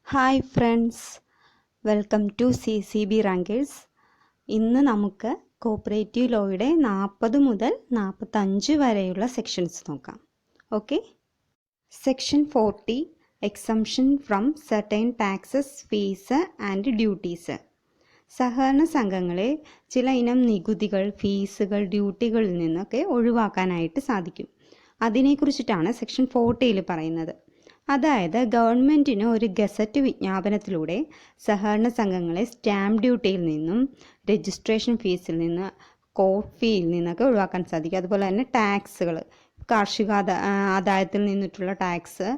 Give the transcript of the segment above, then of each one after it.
Hi friends, welcome to CCB rankers. ഇന്ന് നമുക്ക് cooperative ലോയുടെ 40 മുതൽ 45 വരെയുള്ള സെക്ഷൻസ് നോക്കാം. Okay. Section 40 exemption from certain taxes, fees and duties. സഹകരണ സംഘങ്ങളെ ചില ഇനം നികുതികൾ, ഫീസുകൾ, ഡ്യൂട്ടികളിൽ നിന്നൊക്കെ ഒഴിവാക്കാനായിട്ട് സാധിക്കും. അതിനെക്കുറിച്ചിട്ടാണ് സെക്ഷൻ 40ൽ പറയുന്നത്. അതായത് ഗവൺമെൻറ്റിന് ഒരു ഗസറ്റ് വിജ്ഞാപനത്തിലൂടെ സഹകരണ സംഘങ്ങളെ സ്റ്റാമ്പ് ഡ്യൂട്ടിയിൽ നിന്നും, രജിസ്ട്രേഷൻ ഫീസിൽ നിന്ന്, കോർട്ട് ഫീയിൽ നിന്നൊക്കെ ഒഴിവാക്കാൻ സാധിക്കും. അതുപോലെ തന്നെ ടാക്സുകൾ, കാർഷിക ആദായത്തിൽ നിന്നിട്ടുള്ള ടാക്സ്,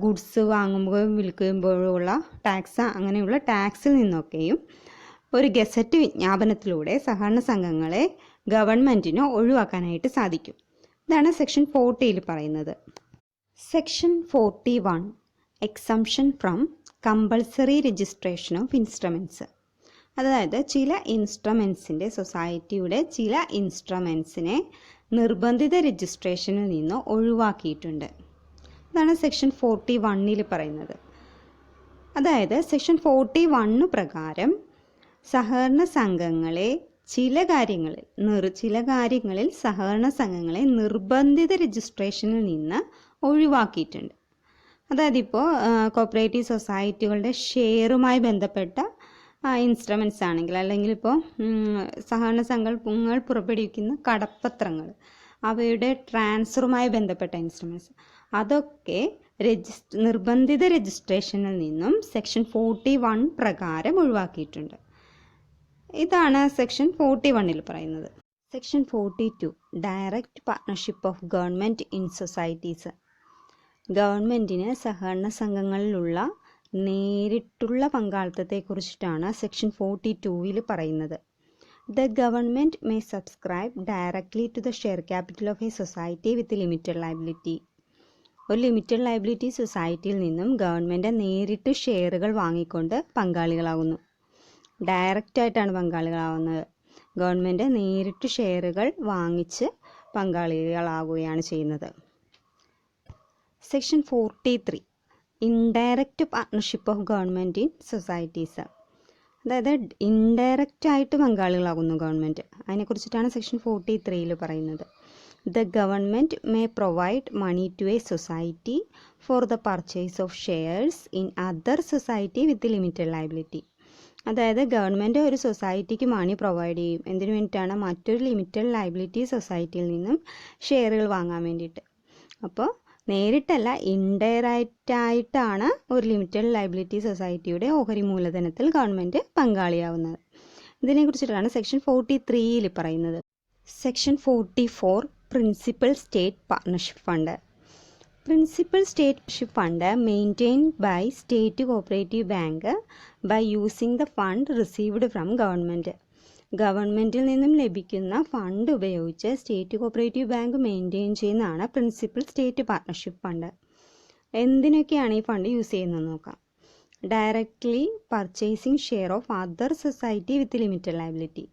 ഗുഡ്സ് വാങ്ങുമ്പോഴും വിൽക്കുമ്പോഴുള്ള ടാക്സ്, അങ്ങനെയുള്ള ടാക്സിൽ നിന്നൊക്കെയും ഒരു ഗസറ്റ് വിജ്ഞാപനത്തിലൂടെ സഹകരണ സംഘങ്ങളെ ഗവൺമെൻറ്റിന് ഒഴിവാക്കാനായിട്ട് സാധിക്കും. ഇതാണ് സെക്ഷൻ 40ൽ പറയുന്നത്. Section 41 exemption from compulsory registration of instruments. അതായത് ചില ഇൻസ്ട്രുമെൻസിൻ്റെ, സൊസൈറ്റിയുടെ ചില ഇൻസ്ട്രുമെൻസിനെ നിർബന്ധിത രജിസ്ട്രേഷനിൽ നിന്ന് ഒഴിവാക്കിയിട്ടുണ്ട്. ഇതാണ് സെക്ഷൻ 41ൽ പറയുന്നത്. അതായത് സെക്ഷൻ 41 പ്രകാരം സഹകരണ സംഘങ്ങളെ ചില കാര്യങ്ങളിൽ സഹകരണ സംഘങ്ങളെ നിർബന്ധിത രജിസ്ട്രേഷനിൽ നിന്ന് ഒഴിവാക്കിയിട്ടുണ്ട്. അതായത് ഇപ്പോൾ കോപ്പറേറ്റീവ് സൊസൈറ്റികളുടെ ഷെയറുമായി ബന്ധപ്പെട്ട ഇൻസ്ട്രുമെൻറ്റ്സ് ആണെങ്കിൽ, അല്ലെങ്കിൽ ഇപ്പോൾ സഹകരണ സംഘങ്ങൾ പുറപ്പെടുവിക്കുന്ന കടപ്പത്രങ്ങൾ, അവയുടെ ട്രാൻസ്ഫറുമായി ബന്ധപ്പെട്ട ഇൻസ്ട്രുമെൻറ്റ്സ്, അതൊക്കെ നിർബന്ധിത രജിസ്ട്രേഷനിൽ നിന്നും സെക്ഷൻ 41 പ്രകാരം ഒഴിവാക്കിയിട്ടുണ്ട്. ഇതാണ് സെക്ഷൻ 41ൽ പറയുന്നത്. Section 42 direct partnership of government in societies. ഗവൺമെൻറ്റിന് സഹകരണ സംഘങ്ങളിലുള്ള നേരിട്ടുള്ള പങ്കാളിത്തത്തെക്കുറിച്ചിട്ടാണ് സെക്ഷൻ 42ൽ പറയുന്നത്. The government may subscribe directly to the share capital of a society with limited liability. ഒരു ലിമിറ്റഡ് ലയബിലിറ്റി സൊസൈറ്റിയിൽ നിന്നും ഗവൺമെൻറ് നേരിട്ട് ഷെയറുകൾ വാങ്ങിക്കൊണ്ട് പങ്കാളികളാകുന്നു. ഡയറക്റ്റായിട്ടാണ് പങ്കാളികളാവുന്നത്. ഗവൺമെൻറ് നേരിട്ട് ഷെയറുകൾ വാങ്ങിച്ച് പങ്കാളികളാകുകയാണ് ചെയ്യുന്നത്. Section 43 indirect partnership of government in societies. അതായത് ഇൻഡയറക്റ്റായിട്ട് പങ്കാളികളാകുന്നു ഗവൺമെൻറ്. അതിനെക്കുറിച്ചിട്ടാണ് സെക്ഷൻ 43ൽ പറയുന്നത്. The government may provide money to a society for the purchase of shares in other society with limited liability. അതായത് ഗവൺമെൻറ് ഒരു സൊസൈറ്റിക്ക് മണി പ്രൊവൈഡ് ചെയ്യും. എന്തിനു വേണ്ടിയിട്ടാണ്? മറ്റൊരു ലിമിറ്റഡ് ലയബിലിറ്റി സൊസൈറ്റിയിൽ നിന്നും ഷെയറുകൾ വാങ്ങാൻ വേണ്ടിയിട്ട്. അപ്പോൾ നേരിട്ടല്ല, ഇൻഡയറക്റ്റായിട്ടാണ് ഒരു ലിമിറ്റഡ് ലയബിലിറ്റി സൊസൈറ്റിയുടെ ഓഹരി മൂലധനത്തിൽ ഗവൺമെൻറ് പങ്കാളിയാവുന്നത്. ഇതിനെക്കുറിച്ചിട്ടാണ് സെക്ഷൻ 43ൽ പറയുന്നത്. Section 44 principal state partnership fund. Principal state fund maintained by state cooperative bank by using the fund received from government. ഗവൺമെൻറ്റിൽ നിന്നും ലഭിക്കുന്ന ഫണ്ട് ഉപയോഗിച്ച് സ്റ്റേറ്റ് കോപ്പറേറ്റീവ് ബാങ്ക് മെയിൻറ്റെയിൻ ചെയ്യുന്നതാണ് പ്രിൻസിപ്പൽ സ്റ്റേറ്റ് പാർട്ട്ണർഷിപ്പ് ഫണ്ട്. എന്തിനൊക്കെയാണ് ഈ fund use ചെയ്യുന്നതെന്ന് നോക്കാം. Directly purchasing share of other society with limited liability.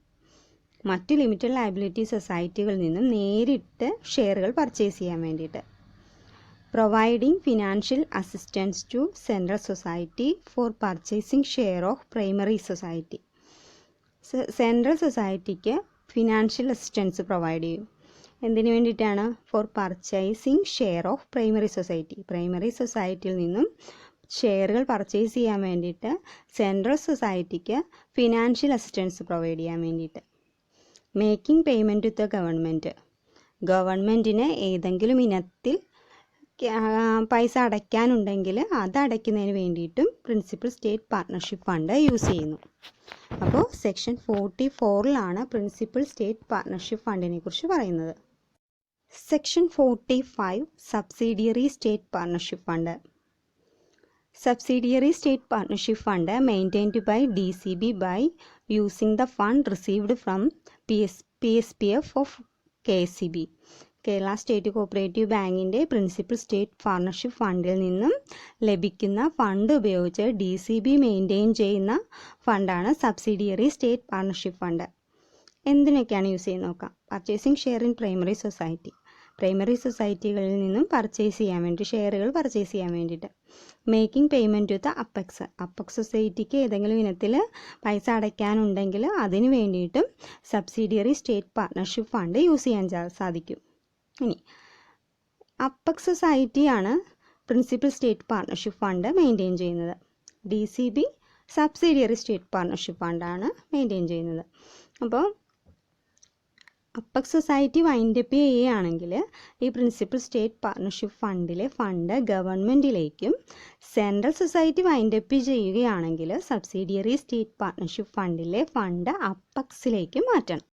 മറ്റ് ലിമിറ്റഡ് ലയബിലിറ്റി സൊസൈറ്റികളിൽ നിന്നും നേരിട്ട് ഷെയറുകൾ പർച്ചേസ് ചെയ്യാൻ വേണ്ടിയിട്ട്. Providing financial assistance to central society for purchasing share of primary society. Central സൊസൈറ്റിക്ക് ഫിനാൻഷ്യൽ അസിസ്റ്റൻസ് പ്രൊവൈഡ് ചെയ്യും. എന്തിനു വേണ്ടിയിട്ടാണ്? For purchasing share of primary society. Primary സൊസൈറ്റിയിൽ നിന്നും ഷെയറുകൾ പർച്ചേസ് ചെയ്യാൻ വേണ്ടിയിട്ട് സെൻട്രൽ സൊസൈറ്റിക്ക് ഫിനാൻഷ്യൽ അസിസ്റ്റൻസ് പ്രൊവൈഡ് ചെയ്യാൻ വേണ്ടിയിട്ട്. Making payment to the government. ഗവൺമെൻറ്റിന് ഏതെങ്കിലും ഇനത്തിൽ പൈസ അടയ്ക്കാനുണ്ടെങ്കിൽ അത് അടയ്ക്കുന്നതിന് വേണ്ടിയിട്ടും principal state partnership fund use ചെയ്യുന്നു. അപ്പോൾ സെക്ഷൻ 44ലാണ് പ്രിൻസിപ്പൽ സ്റ്റേറ്റ് പാർട്ട്ണർഷിപ്പ് ഫണ്ടിനെ കുറിച്ച് പറയുന്നത്. Section 45 subsidiary state partnership fund. Subsidiary state partnership fund maintained by DCB by using the fund received from PSPF of KSCB. Kerala state cooperative ബാങ്കിൻ്റെ principal state partnership ഫണ്ടിൽ നിന്നും ലഭിക്കുന്ന ഫണ്ട് ഉപയോഗിച്ച് DCB maintain ചെയ്യുന്ന ഫണ്ടാണ് subsidiary state partnership fund. എന്തിനൊക്കെയാണ് use ചെയ്യുന്നത് നോക്കാം. Purchasing share in primary society. Primary സൊസൈറ്റികളിൽ നിന്നും പർച്ചേസ് ചെയ്യാൻ വേണ്ടി, ഷെയറുകൾ പർച്ചേസ് ചെയ്യാൻ വേണ്ടിയിട്ട്. Making payment to the apex സൊസൈറ്റിക്ക് ഏതെങ്കിലും ഇനത്തിൽ പൈസ അടയ്ക്കാനുണ്ടെങ്കിൽ അതിന് വേണ്ടിയിട്ടും subsidiary state partnership fund use ചെയ്യാൻ സാധിക്കും. ഇനി അപ്പെക്സ് സൊസൈറ്റിയാണ് principal state partnership fund maintain ചെയ്യുന്നത്. DCB സബ്സിഡിയറി സ്റ്റേറ്റ് പാർട്ട്ണർഷിപ്പ് ഫണ്ടാണ് മെയിൻറ്റെയിൻ ചെയ്യുന്നത്. അപ്പോൾ അപ്പെക്സ് സൊസൈറ്റി വൈൻഡപ്പ് ചെയ്യുകയാണെങ്കിൽ ഈ പ്രിൻസിപ്പൽ സ്റ്റേറ്റ് പാർട്ട്ണർഷിപ്പ് ഫണ്ടിലെ ഫണ്ട് ഗവൺമെൻറ്റിലേക്കും, സെൻട്രൽ സൊസൈറ്റി വൈൻഡപ്പ് ചെയ്യുകയാണെങ്കിൽ സബ്സിഡിയറി സ്റ്റേറ്റ് പാർട്ട്ണർഷിപ്പ് ഫണ്ടിലെ ഫണ്ട് അപ്പെക്സിലേക്കും മാറ്റണം.